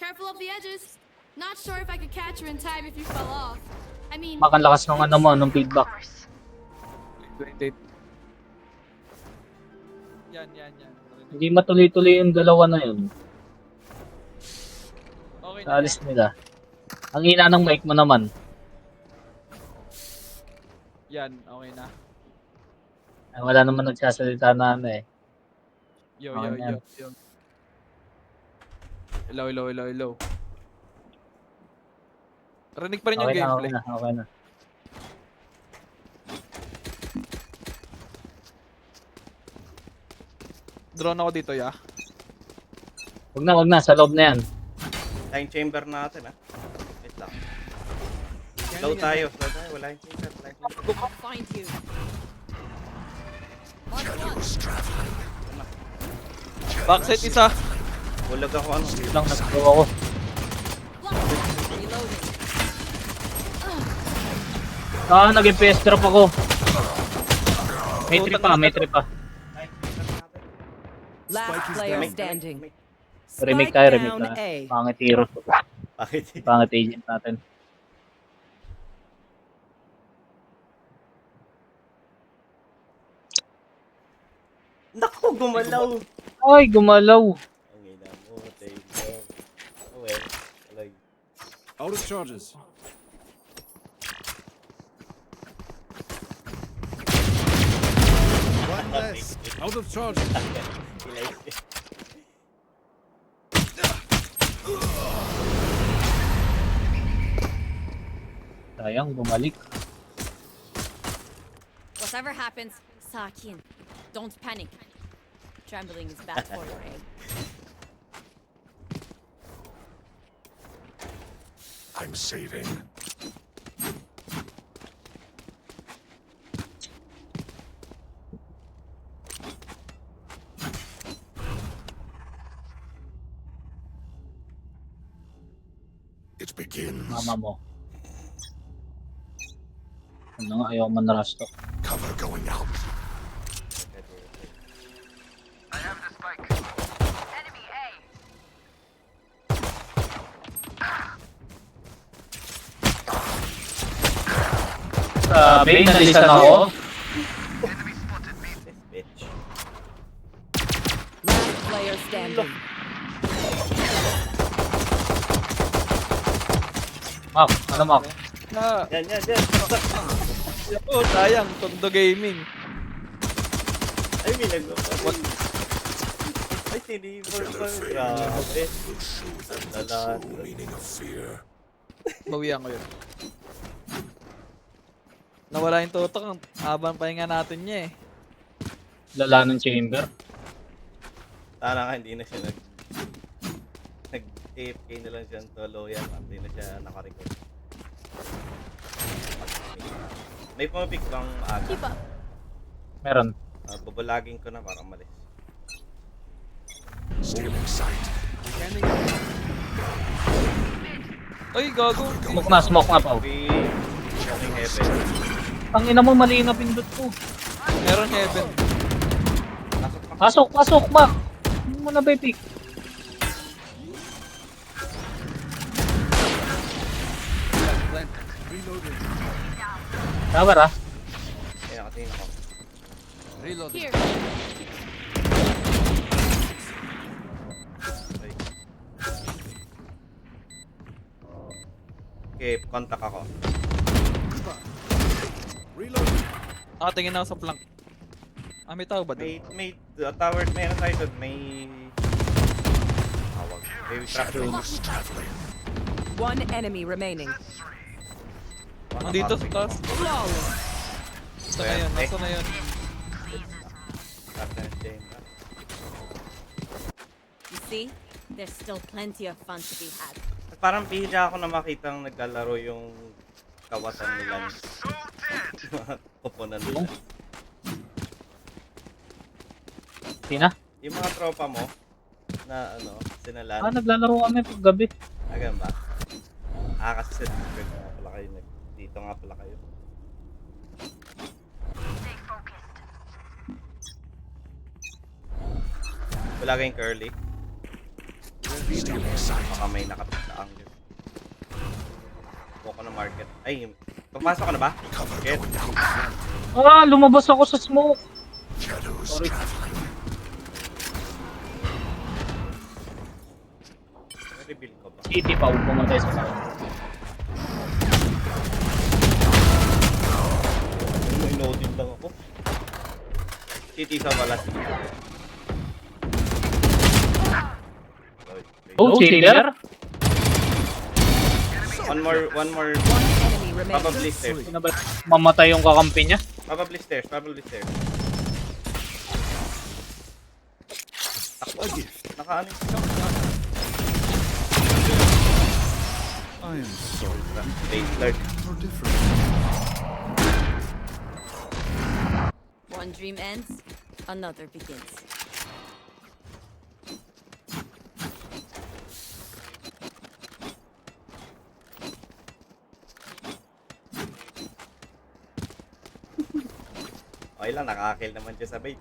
Careful of the edges. Not sure if I could catch you in time if you fell off. I mean, Baka ang lakas ng ano mo, ng feedback. Wait. Yan. Hindi matuloy-tuloy yung dalawa na yun. Okay Sa na alis nila. Ang ina ng mic mo naman. yan. Okay na. Ay, wala naman nagsasalita na ano eh. Yo. Okay na yan. Hello. Rinig pa rin yung Okay na, gameplay. okay na. Drone ako dito, ya. Wag na, sa loob na yan. Line chamber natin Wait lang. Slow tayo. Wala yung chamber. I'll find you. Backside isa. Bulag ako ano. Wait lang, nag-go ako. Reloading. Nag-FPS drop ako. May trip pa. Line chamber natin. Last player standing. Remake Spike tayo. down A. Pangit hero. Bakit? Pangit agent natin. Naku, gumalaw. Ay, gumalaw. Ang ina mo, Taylor. Oh well. Like, Out of charges. One less. Out of charges. Sayang, bumalik. Whatever happens, Sakin, don't panic. Trembling is bad for your aim. I'm saving. It begins. Mama mo. Ano nga, ayaw man na to. Cover going out. Sabi, nalisan ako. bitch. Last player standing. Mak, ano Mak? Yan. Oh, sayang. Tondo Gaming. Ay, may nag-what? Ay, tinibor pa. Grabe. Lalat. Meaning of fear. Bawian ko yun. Nawala yung tutok. Ang habang pahinga natin niya eh. Lala ng chamber. Sana nga hindi na siya nag-AFK na lang siya solo yan. Hindi na siya nakarecord. May pumapik bang aga? Keep up. Meron. Babalagin ko na para malis. Stealing sight. Ay, gago. Smoke na pa. Okay. Okay, heaven. Ang ina mo, mali na pindot ko. Meron heaven. Pasok, Mak. Hindi mo na ba i-pick? Tower Kaya nakatingin ako. Here. Okay, contact ako. Reload. Nakatingin ako sa flank. May tao ba doon? May tower, may ano tayo doon, may... Tawag. May trap doon. Traveling. One enemy remaining. Nandito sa taas. Flawless. Nasa na yun. You see, there's still plenty of fun to be had. Parang bihira ako na makitang naglalaro yung kawatan nila. Pupunan nila. Sina? Yung mga tropa mo na ano, sinalan. Naglalaro kami pag gabi. Ganun ba? Kasi sa Discord nga pala kayo. Dito nga pala kayo. Wala kayong curly. Stealing sight. Baka may nakapit na angle. Buko na market. Ay, papasok ka na ba? Cover Get. going out. Ah, lumabas ako sa smoke. Shadows Sorry. traveling. Reveal ko ba? City pa, huwag pumatay sa tao. May noted lang ako. City sa balas. Oh, Taylor? One more. One enemy remaining. Probably stairs. Sino ba mamatay yung kakampi niya? Probably stairs. Takbo. Nakaano siya. I am sorry. Taylor. You're different. One dream ends, another begins. Okay lang, nakaka-kill naman siya sa bait.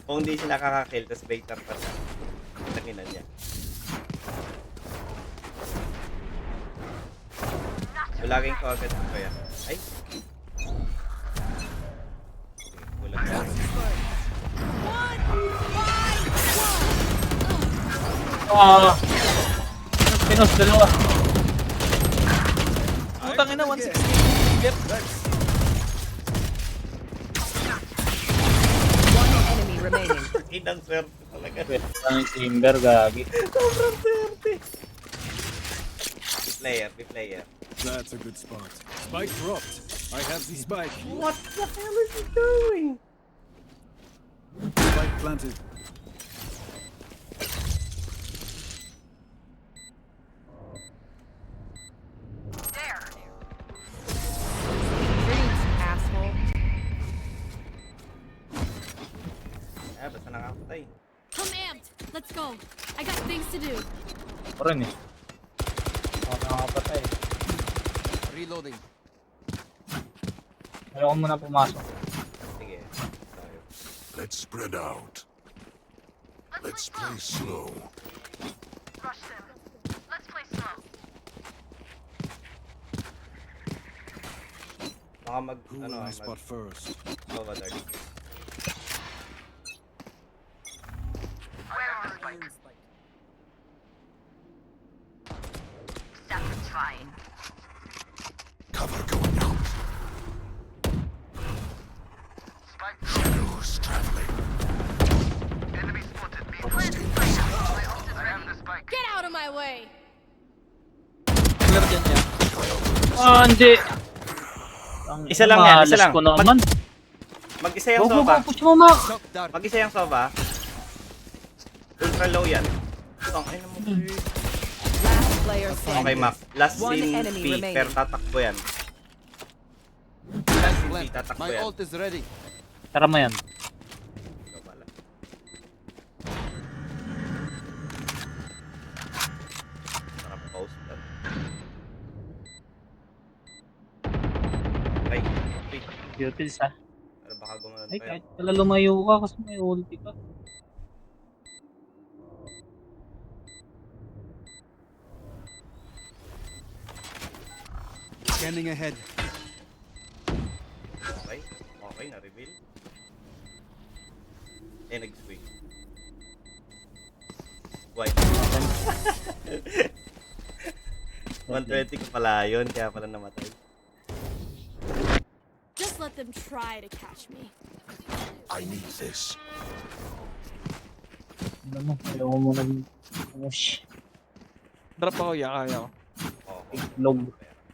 Kung hindi siya nakaka-kill, tas baiter pa siya. Takinan niya. Bulagin ko agad ko kaya. Ay! Bulag ka. Ah, Pinos, dalawa. Putang ina, 160. Get. One enemy remaining. Inang swerte talaga. Ang Timber, gagi. Sobrang swerte. Be player. That's a good spot. Spike dropped. I have the spike. What the hell is he doing? Spike planted. Dreams, asshole. Basta nakakatay. Come amped. Let's go. I got things to do. Ako rin eh. Ako nakakapatay. Reloading. Ayaw ko muna pumasok. Sige. Tayo. Let's spread out. Let's play slow. Baka mag, Who will I spot first? Over there. Cover going out. Shadows traveling. Get out of my way. Clear dyan niya. Ah, hindi. Ang Isa lang yan, isa malas lang. ko naman. Mag-isa yung Go, go, soba. go, push mo, Mac. Shock dart. Mag-isa yung soba. Ultra low yan. Ang ay naman. Last player Okay, standing. Mac. Last One scene enemy B, remaining. pero tatakbo yan. Last scene B, Plant. tatakbo My yan. ult is ready. Tara mo yan. Ikaw pala. Sarap post doon. Ay, wait. Utils ah. Pero baka gumanon Ay, pa yan. kahit pala lumayo ka kasi may ulti ka. Scanning ahead. Okay, okay, na-reveal. Eh, nag-swing. White. 120 ko pala yun, kaya pala namatay. Just let them try to catch me. I need this. Ano mo, ayaw mo muna. Ush, Drop ako, kaya ko. Okay. log.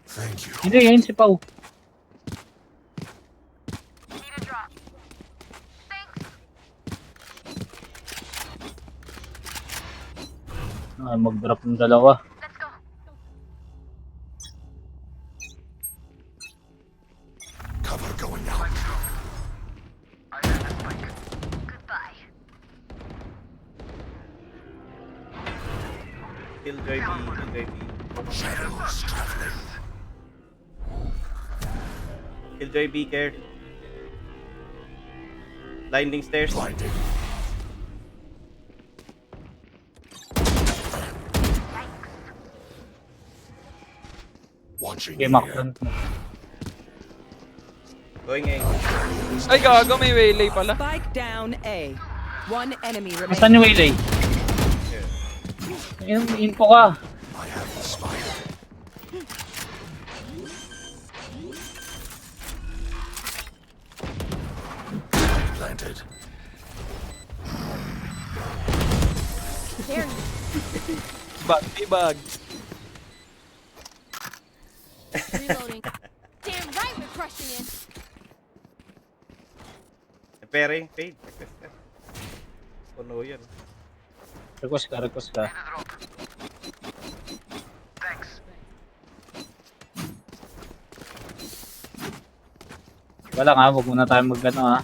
Thank you. Hindi, yun si Pau. Ah, mag-drop ng dalawa. Cover going out. Killjoy B, Killjoy B. Shadows traveling. Killjoy B, care. Blinding stairs. Blinding. Game action. Going A. Ay, gago, may waylay pala. Spike down A. One enemy Nasaan remaining. yung Waylay? Info ka. There. Bag, may bag. Reloading. Damn right we're crushing it. Pairing, fade. Puno yan. Request ka. Wala nga, huwag muna tayo mag-ano ha.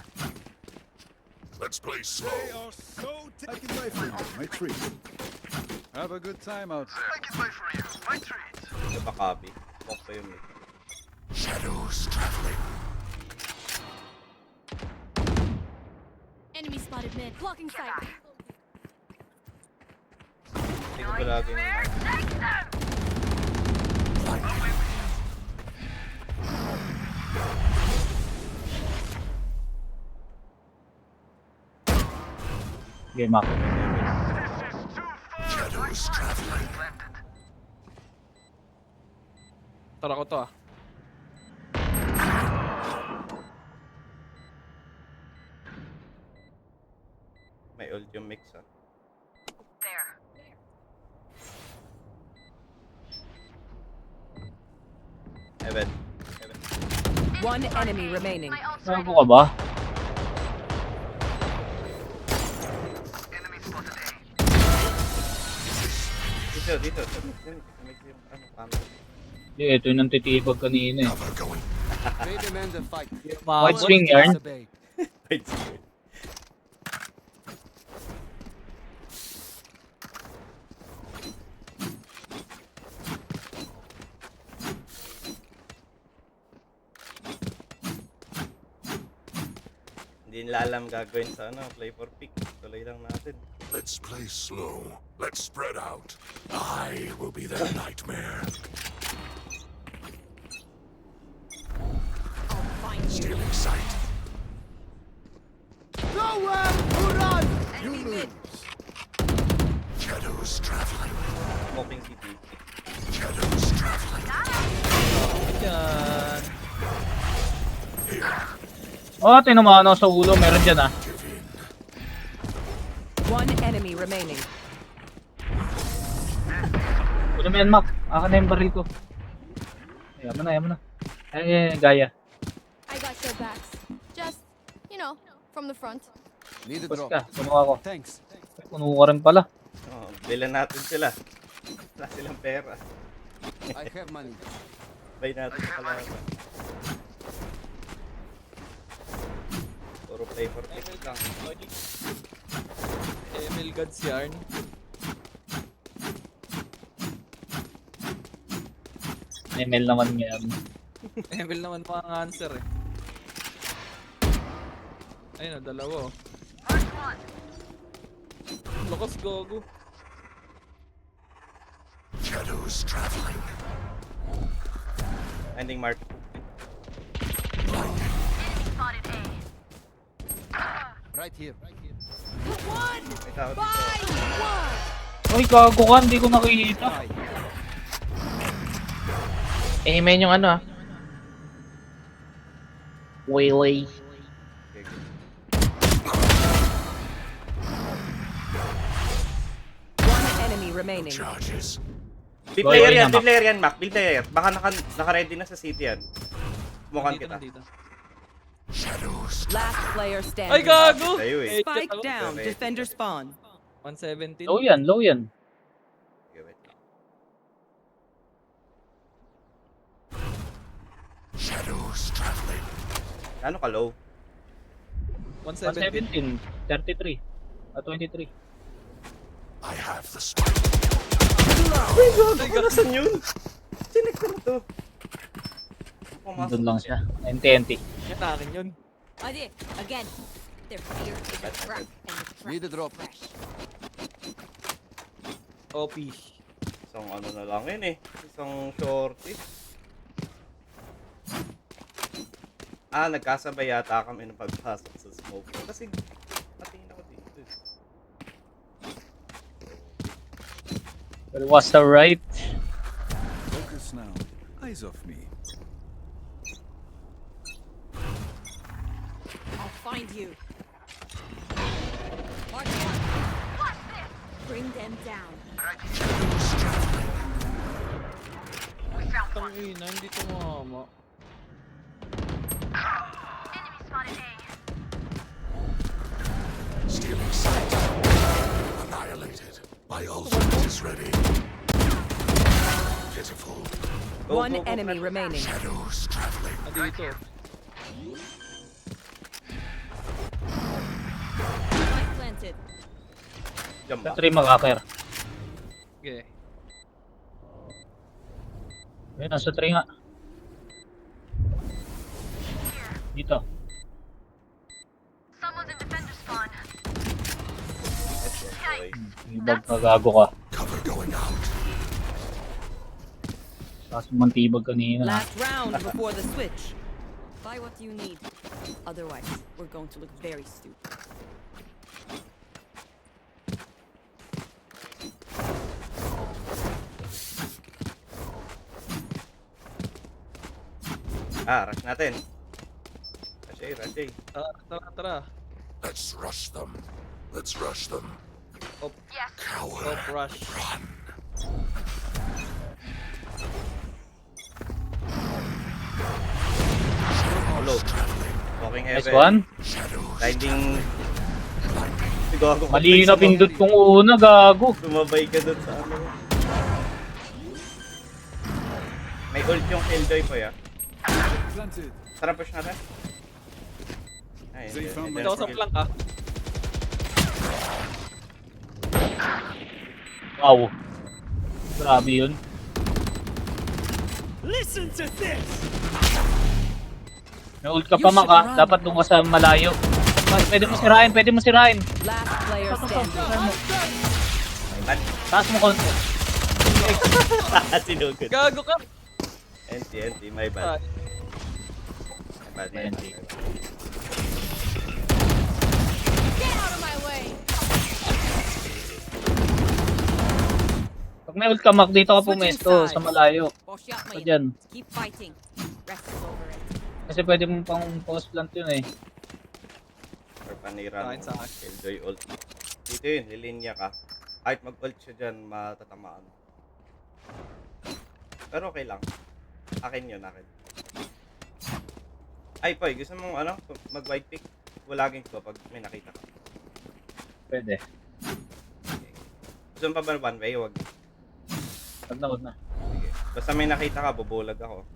Let's play slow. They are so I can buy for you, my treat. Have a good time out there. I can buy for you, my treat. Ito pa copy. Walk pa yung mid. Shadows traveling. Enemy spotted mid. Blocking sight. Hindi ko ba lagi yung... Game action. Shadows traveling. Tara ko to ah. May ult yung mix ah. Evan. One enemy remaining. Saan ka ba? Dito. Ano, camera. Hindi, ito yung nantitibag kanina eh. They demand a fight. White swing yarn. Disobey. Wait, sige. Hindi nila alam gagawin sa ano, play for pick. Tuloy lang natin. Let's play slow. Let's spread out. I will be their nightmare. I'll find you. Stealing sight. Enemy mid. Shadows traveling. Smoking city. Shadows traveling. Yan. Oh, tinamaan ako sa ulo. Meron dyan ah. Give in. One enemy remaining. Ano mo yan, Mac? Aka na yung baril ko. Ayaman na. Ay, Gaya. I got your backs. Just, you know, from the front. Need a Tapos drop. ka, kunuha ko. Thanks. Kunuha ka rin pala. Oh, bilan natin sila. Wala silang pera. I have money. Bay natin sa kalaban. Puro play for pick lang. Emil Gods yarn. ML naman yan. Emil naman pa ang answer eh. Ayun o, dalawa oh. Lakas gogo. Shadows traveling. Ending mark. Right here. May tao dito. Uy, gago ka. Hindi ko nakikita. Eh, main yung ano ah. Waylay. Okay, good. One enemy remaining. Charges. Build Boy, player yan, Mac. build player yan, Mac. Build player. Baka naka-ready na sa city yan. Mukhang kita. Nandito. Shadows. Last player Ay, standing. gago! Sa'yo eh. Spike Ako. down. Okay. Defender spawn. 117. Low yan. Okay, wait lang. Shadows traveling. Ano ka low? 117. 117. 33. 23. I have the spike. Ano saan yun? Sinek ko na to. Pumasok. Doon lang siya. NTNT. Yan akin yun. Adi, again. Their fear is a trap, and the trap Need a is drop. fresh. OP. Isang ano na lang yun eh. Isang shorty. Nagkasabay yata kami ng pagpasok sa smoke. Kasi, patingin ako dito. But it was alright. Focus now. Eyes off me. I'll find you. Mark one. Bring them down. Tangina, hindi tumama. Stealing sight. Annihilated. My ultimate is ready. Pitiful. One enemy remaining. Shadows traveling. Dito. Spike planted. Diyan ba? Sa 3 makakir. Okay. Ayun, nasa 3 nga. Dito. Okay. Tibag ka, gago ka. Cover going out. Taas mo ang tibag kanina. Last round before the switch. Buy what you need. Otherwise, we're going to look very stupid. Rush natin. Rush. Tara. Let's rush them. Let's rush them. Op, Coward. op rush. Run. Hello. Traveling. Walking Nice heaven. one. Shadows. Grinding. Gago ka. Mali na pindot kong una, gago. Sumabay ka dun sa ano. May ult yung Killjoy po ya. Planted. Tara push natin. Ay, They found my Dito ako sa target. flank ah. Wow. Grabe yun. May ult ka pa, Mak, ah. Dapat doon ka sa malayo. Pwede mo sirain. Last player standing. Ay, Taas mo konti. sinugod. Gago ka! NT, my Ah, bad. My bad. Get out of my way. Pag may ult ka, Mak, dito ka pumesto sa malayo. Wash out my Diyan. Keep fighting. Rest is over it. Kasi pwede mo pang post plant yun eh. Or panira Sa akin, ng sa akin. Killjoy ult. Dito yun, lilinya ka. Kahit mag-ult siya dyan, matatamaan. Pero okay lang. Akin yun, akin. Ay, Poy, gusto mong ano, mag-white pick? Walagin ko pag may nakita ka. Pwede. Gusto mo pa ba one way? Huwag. Huwag na. Sige. Basta may nakita ka, bubulag ako.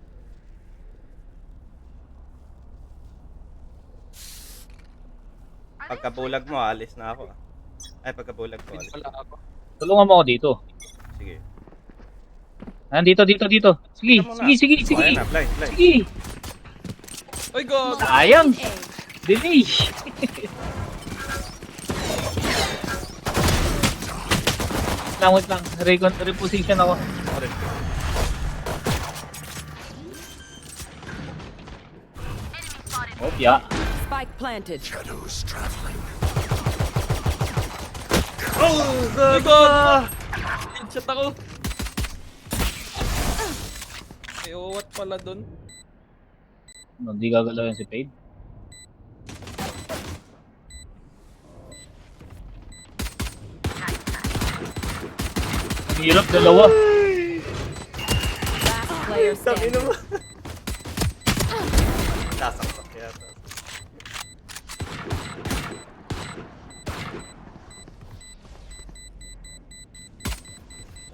Pagkabulag mo, alis na ako. Ay, pagkabulag ko, alis. wala ako. Tulungan mo ako dito. Sige. Dito. Sige. Oh, ayan na, blind. Sige. Oy, gago! Sayang. A. Delay. Wait lang. Reposition ako. Sorry. Oh, yeah. Spike planted. Shadows traveling. Oh, gago! Headshot ako! May uwat pala dun. Hindi gagalaw yan si Fade. Ang hirap, dalawa. Last player standing. Sasaksak yata.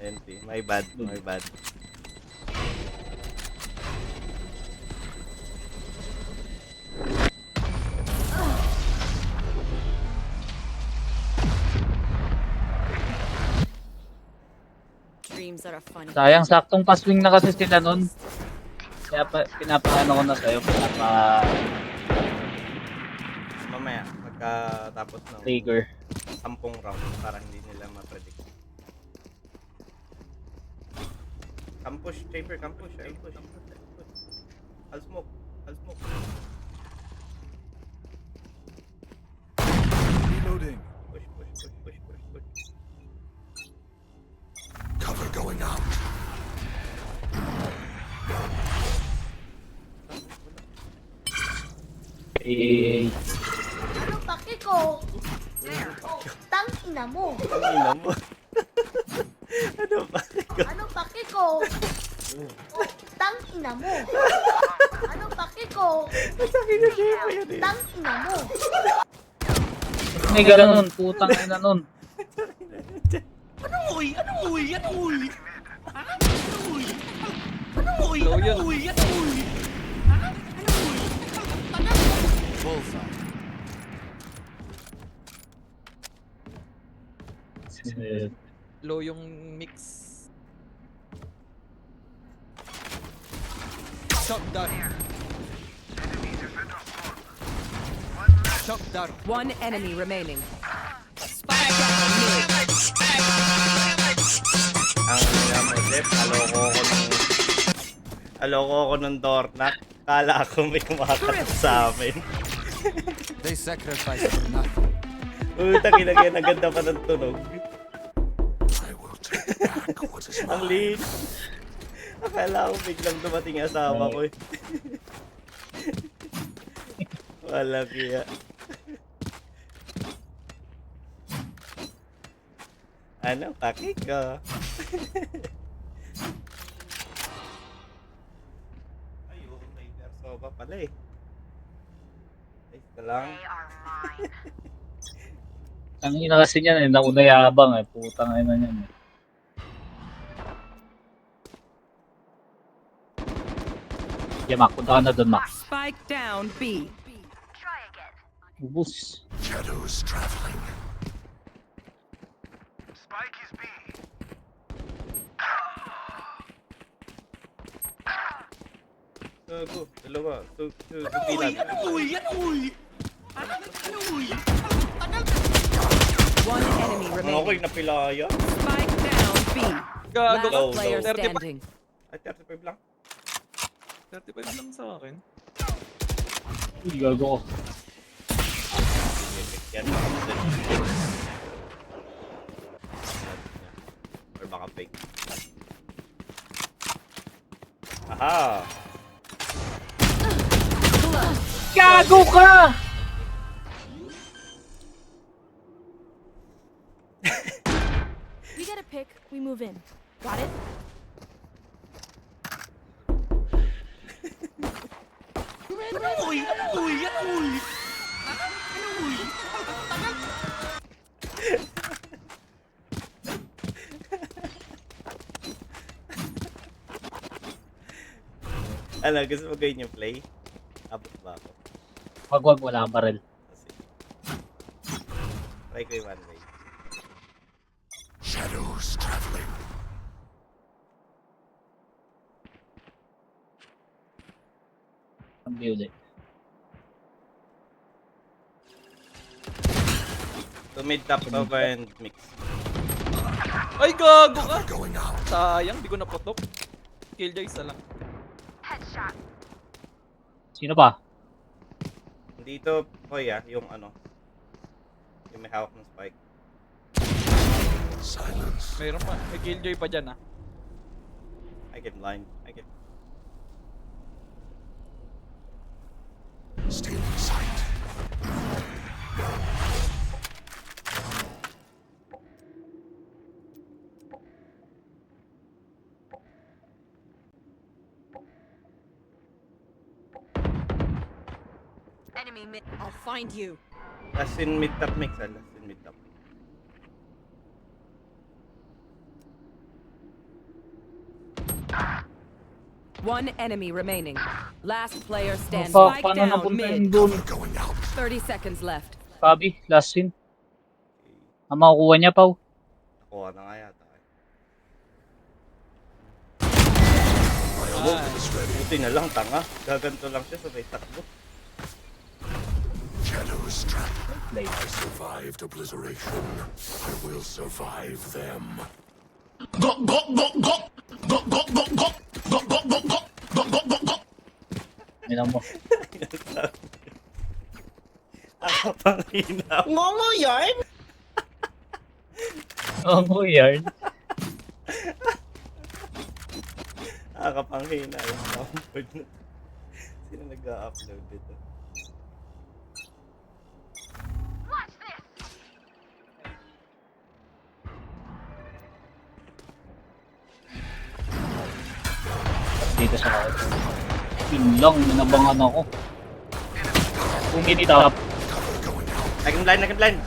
NT, my bad. Dreams are a funny. Sayang, saktong paswing na kasi sila nun. Kaya pinapaano ko na sa'yo, Mamaya, pagkatapos ng trigger. 10 round para hindi nila ma-predict. Campush, chamber, campush. I'll smoke. Reloading. Push, push, push, push, push, push. Cover going out. Eh, Ano paki ko? Oh, tang ina mo. Ang ina mo. Ano ba? Ano paki ko? Oh, tang ina mo. Ano paki ko? Tang ina mo. may ganun, putang ina nun. Low yun. Bullseye. Eh, Low yung mix. Shock dart. Shock dart. One enemy remaining. Ang ina mo, Jeff. Aloko ko ng doorknock. Kala ko may kumakatok sa amin. They sacrificed for nothing. Utang ina kaya naganda pa ng tunog. I will take back what is Ang mine. liit. Akala ko biglang dumating yung asawa ko eh. Wala kaya. Ano? Paki ka. Ay, may verso pa pala eh. Ay, ito lang. ang ina kasi niyan eh, nauna yabang eh, putang ina niyan eh. Yeah, Mac, punta ka na doon, Mac. Spike down B. Ubus. Shadows traveling. Go, dalawa. Pilan. One enemy Ano remaining. ako'y napilaya? Spike down B. Gago ka. Last player 35. standing. Ay, 35 lang. 35 lang sa akin. Uy, gago ko. Yan. Or baka fake. Aha! Gago ka! We get a pick, we move in. Got it? Ano, gusto mo ganyan yung play? Abot ba ako? Wag, wala kang baril. Kasi... Try ko yung one way. Shadows traveling. Ang build eh. So mid top over and mix. Ay, gago ka! Going out. Sayang, di ko naputok. Killjoy isa lang. Sino pa? Dito, Hoya, yung ano. Yung may hawak ng spike. Silence. Mayroon pa. May killjoy pa dyan ah. I get blind. I get... Stealing sight. I'll find you. Last in mid top mix, ah. Last in mid top. One enemy remaining. Last player standing. Pa, Spike paano down napunta yung mid. doon? Going out. 30 seconds left. Fabi, last scene. Ang makukuha niya, Pau. Nakuha na nga yata. Buti na lang, tanga. Gaganto lang siya, sabay takbo. Shadows traveling. Play. I survived obliteration. I will survive them. Ina mo. Ako Panghina. Ngongo yarn? Oh, yarn. Nakapanghina yung soundboard na. Sino nag-upload dito? Dito sa akin. Yun lang, nanabangan ako. Pumili top. Naging blind, naging blind.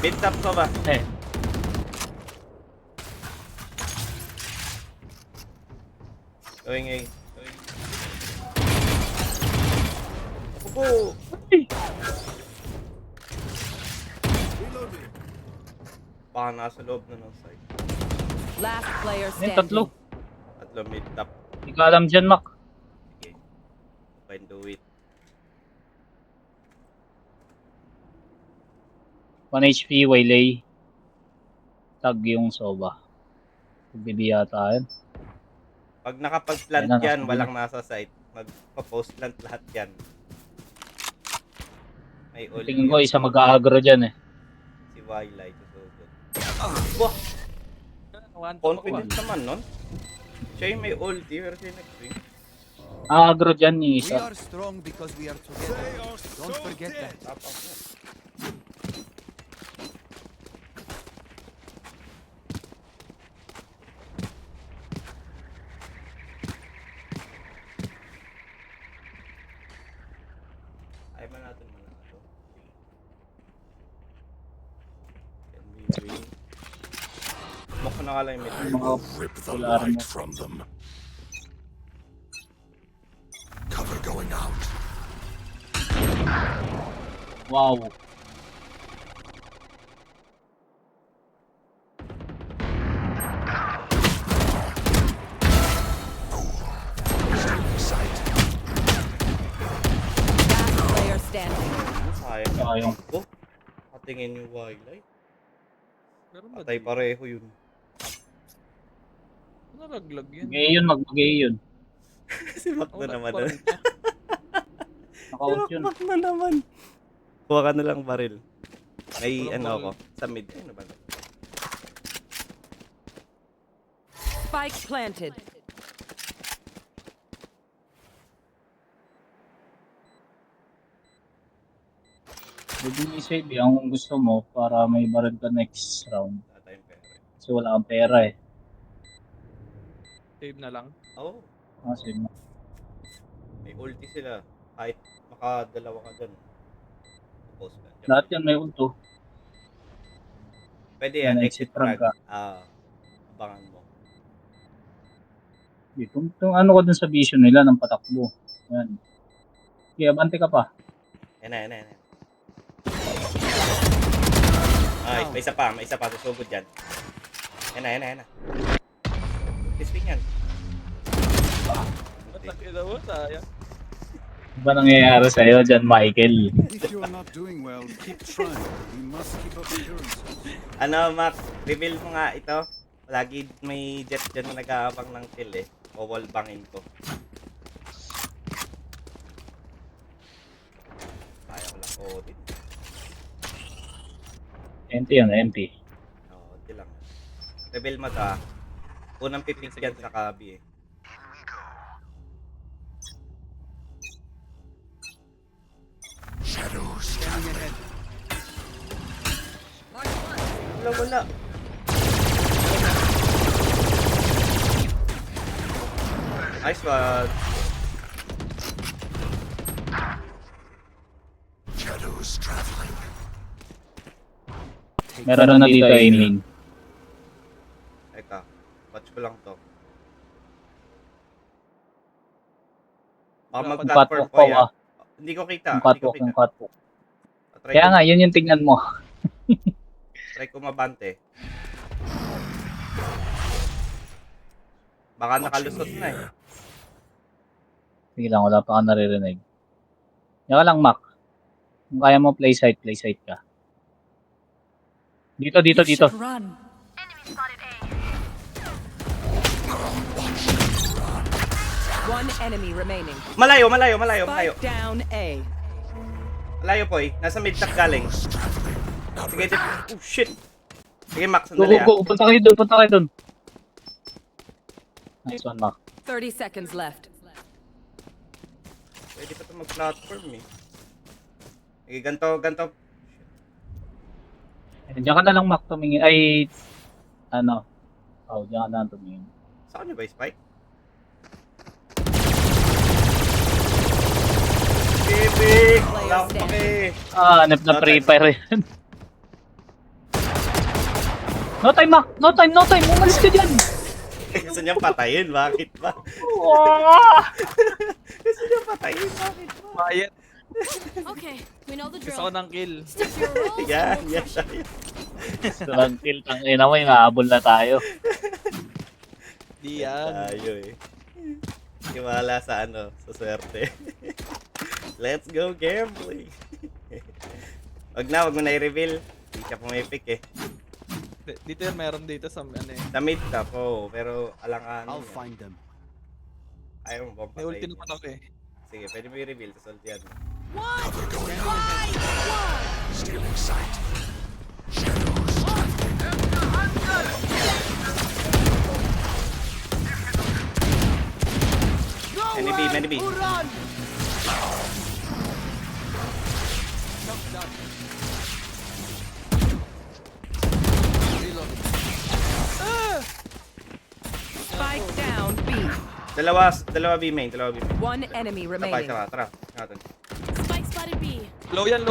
Mid top ko ba? Eh, Going A. Opo! Baka nasa loob na ng site. Last player yung standing. tatlo. Tatlo mid top. Hindi ka alam dyan, Mac. Sige. Find do it. 1 HP, waylay. Tag yung soba. Pagbili yata yun. Pag nakapag-plant Ayan na, yan, nasa walang nasa site. Magpa-post plant lahat yan. May all Tingin ko isa mag-aagro dyan eh. si Wildlife. Wah! One to Confident naman nun. Siya yung may ulti, pero siya yung nag-swing. Aagro dyan yung We isa. are strong because we are together. Don't forget that. Tapos mo. Ay ba natin manalo? Can we win? Smoke ko na nga lang yung mid. Mga Rip the full armor. light from them. Cover going out. Wow. Sight. Last player standing. Sayang Sayang. yung ko. Patingin yung wildlife. Pero ba? Patay pareho yun. Nalaglag yan. Mag-A yun, mag-A yun. Si Macdo naman. parang- Naka-out yun. Macdo naman. Kuha ka na lang baril. May Walang ano baril. ako. Sa mid. Ano ba? Spike planted. Pwede mo i-save yan kung gusto mo para may baril ka next round. Wala tayong pera. Kasi wala kang pera eh. Save na lang. Oo. Ah, save mo. May ulti sila. Kahit makadalawa ka dyan. Post ka. Lahat yan may ulto. Pwede yan. Yan, Exit exit frag frag. ka. Abangan mo. Kung ano ka dun sa vision nila ng patakbo. Yan. Okay, abante ka pa. Yan na, yan na, yan na. Ay, may isa pa. May isa pa. Susugod dyan. Yan na, yan na, yan na. Kiswing yan. Ina mo, sayang. Ano ba nangyayari sa'yo dyan, Michael? If you are not doing well, keep trying. We must keep up appearances. Ano, Mac? Reveal mo nga ito. Lagi may jet dyan na nag-aabang ng kill eh. O wallbangin ko. Kaya ko lang ko din. Empty yan, empty. Oo, di lang. Reveal mo ta. Unang pipick yan sa kabi eh. Shadows. Wala, wala. Nice one. Shadows traveling. Meron na dito aiming. Eka, watch ko lang to. Baka Wala pa mag-platform Catwalk ko ko yan. ah. Hindi ko kita. Yung Hindi ko catwalk, kita. yung catwalk. Try Kaya ko, nga, yun yung tingnan mo. try ko mabante. Baka nakalusot na eh. Sige lang, wala pa ka naririnig. Yan ka lang, Mac. Kung kaya mo play site ka. Dito, dito, dito. One enemy remaining. Malayo. Spike down A. Malayo, Poy. Nasa mid-top galing. Sige, Jeff. Oh, shit. Sige, Max. Go, Sandali, go, go. Punta kayo dun. Nice one, Mac. 30 seconds left. Pwede pa ito mag-platform eh. Sige, ganto. Diyan ka na lang, Mac, tumingin. Ay, ano. Oh, diyan ka na lang tumingin. Saan nyo ba yung spike? Epic! Wala akong pake. Hanap na Free Fire yan. No time, Mac! No time! Umalis ka dyan! Gusto niya patayin, bakit ba? Gusto niya patayin, bakit ba? Mayet. Okay, we know the Gusto ko drill. ng kill. Stick to your roles. Yan. Gusto lang kill. Tangina mo, inaabol na tayo. Di yan. Tayo eh. Iwala sa sa swerte. Let's go gambling. Wag mo na i-reveal. Hindi ka pumipick eh. Dito yan, meron dito sa ano eh. Sa mid top, pero alang-ano. I'll find them. Ayaw mo bang May ulti patayin? naman ako eh. Sige, pwede mo i-reveal, tapos ulti yan. Many B. Spike down B. Dalawa B main. One enemy remaining. Tara. Natin. Spike spotted B. Low yan.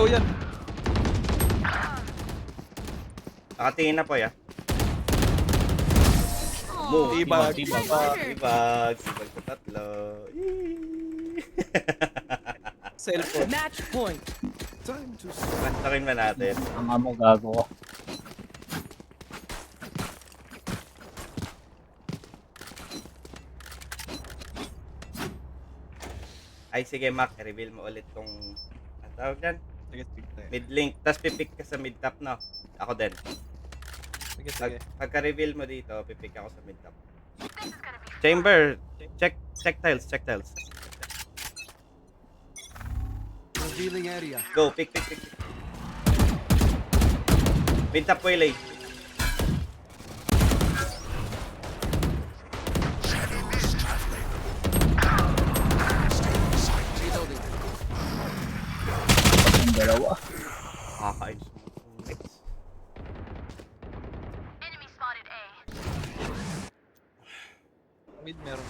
Nakatingin na po ya. Move. Tibag. Ibag ko tatlo. Cellphone. Match point. Time to Mastarin ba natin? Ang amo gago ko. Ay sige Mac, reveal mo ulit tong ang tawag dyan? Sige. Mid link. Tapos pipick ka sa mid top no? Ako din. Sige. Pagka-reveal mo dito, pipick ako sa mid top. Chamber, check tiles. Revealing area. Go, pick. Mid top waylay. Reloading. Ang dalawa. Kakain. Next. Mid meron.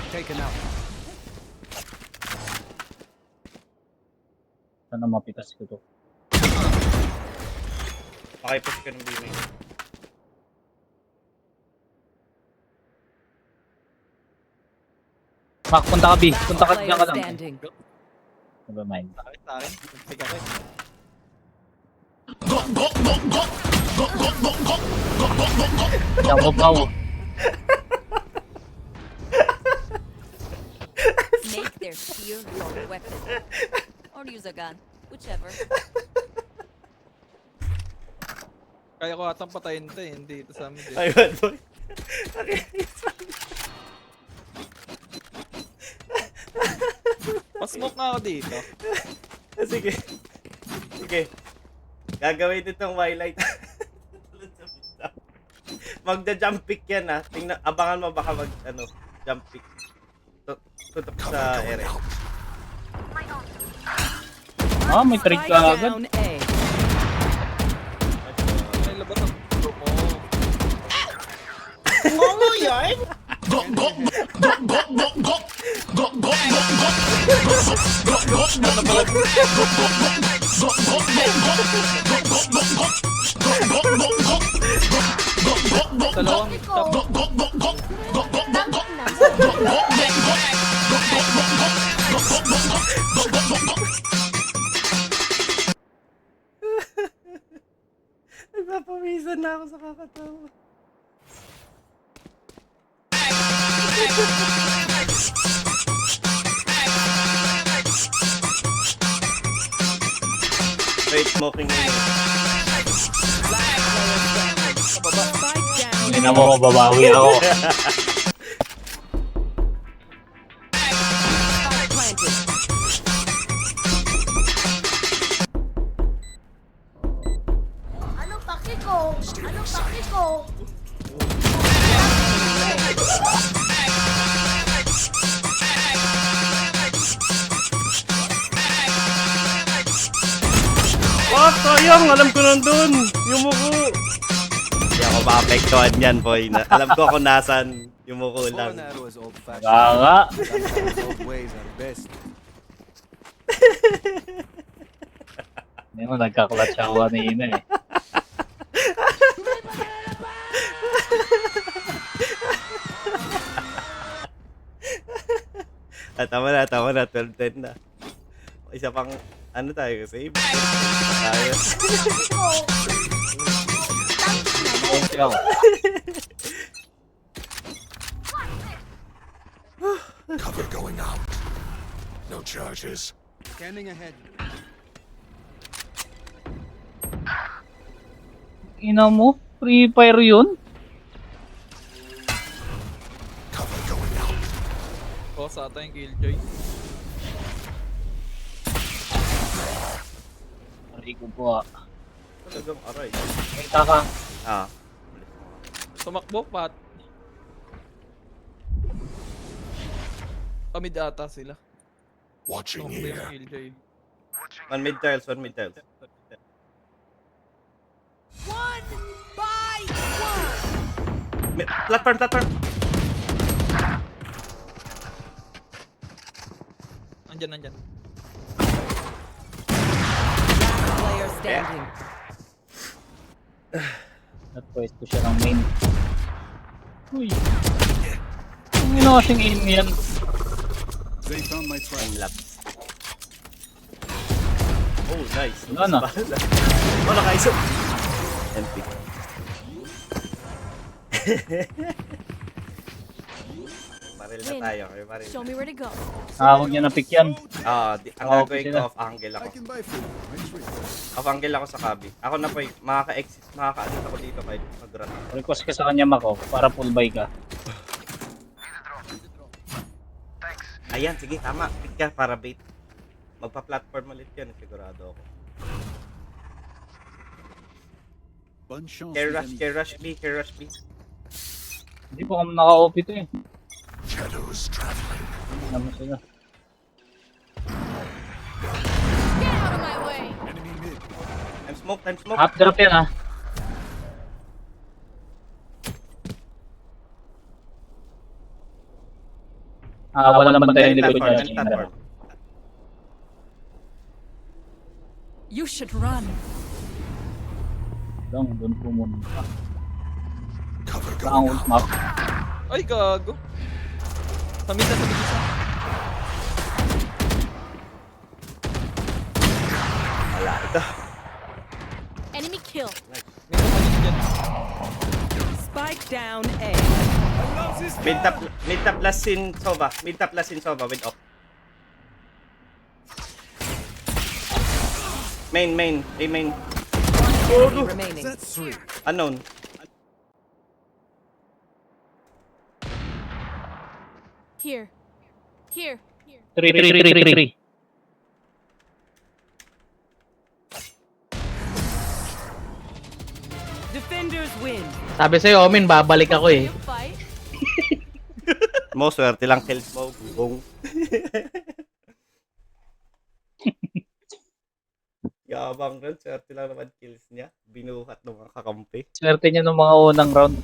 Taken out. Sana mapitas ko to. Pakipush ka ng B-main. Mac, punta ka B. Punta ka Player dyan ka lang. standing. Never mind. Sa akin. Pick ako eh. Yang mabaw. Make their fear your weapon. Or use a gun. Whichever. Kaya ko atang patayin to eh. Hindi ito sa amin eh. Ay, bad boy. Pa-smoke nga ako dito. Sige. Gagawin itong wildlight. Magda-jump pick yan ha. Tingnan, abangan mo baka jump pick. Tutok sa ere. May trick Spike ka agad. down A. May labas ang pulo mo. Dalawang Bakit ko? top. Tangina mo. Nagpapawisan na ako sa kakatawa. Wait, smoking na yun. Spike down. Hindi na mo mababawi ako. pake ko? Anong pake ko? Wag, sayang! Alam ko nandun! Yumuko! Hindi ako maapektuhan yan, boy. Alam ko kung nasan yumuko Bow lang. and arrow is old-fashioned. Gaga. Sometimes old ways are best. Hindi mo, nagkaklatch ako kanina eh. Tama na. 12-10 na. Isa pang, ano tayo, save? Tayo. Pake ko. Okay ako. Cover going out. No charges. Scanning ahead. Ina mo, Free Fire yun? Cover going out. O, sa ata yung Killjoy. Aray ko po ah. Talagang aray. Kita ka. Ah. Tumakbo, Pat. Pamid ata sila. Watching Tumakbo yung here. Killjoy. One mid tiles. Platform. Nandyan. Player standing. Natpwesto siya ng main. Uy. Ang ina kasing aim yan. They found my trap. Time lapse. Oh, nice. Wala na. Oh, nakaisip. MP. Baril na tayo. May baril. Show me where to go. Huwag niya na-pick yan. Ah, ang Oh, gagawin sila. ko off-angle ako. I can buy food. Make three. Off-angle ako sa Kabi. Ako na po, makaka-exit ako dito kahit mag-run. Request ka sa kanya, Mako, para full buy ka. Ayan, sige, tama. Pick ka para bait. Magpa-platform ulit yan, sigurado ako. Bonne chance. Care rush B. Hindi pa kami naka-OP to eh. Shadows traveling. Ano naman sila. Get out of my way. Enemy mid. Time smoke. Half drop yan ah. Wala naman tayo likod niya. You should run. Doon pumunta. Cover Sa ang going ult out. map. Ay, gago. Samid na isa. Wala, ito. Enemy kill. May tumalit dyan. Spike down A. Mid top last in Sova. With off. Main. Enemy remaining. That's three. Unknown. Here. 3. Defenders win. Sabi sa'yo, Omin, babalik ako eh. You fight. Mo, swerte lang kills mo. Bugong. Yabang rin. Swerte lang naman kills niya. Binuhat ng mga kakampi. Swerte niya nung mga unang round.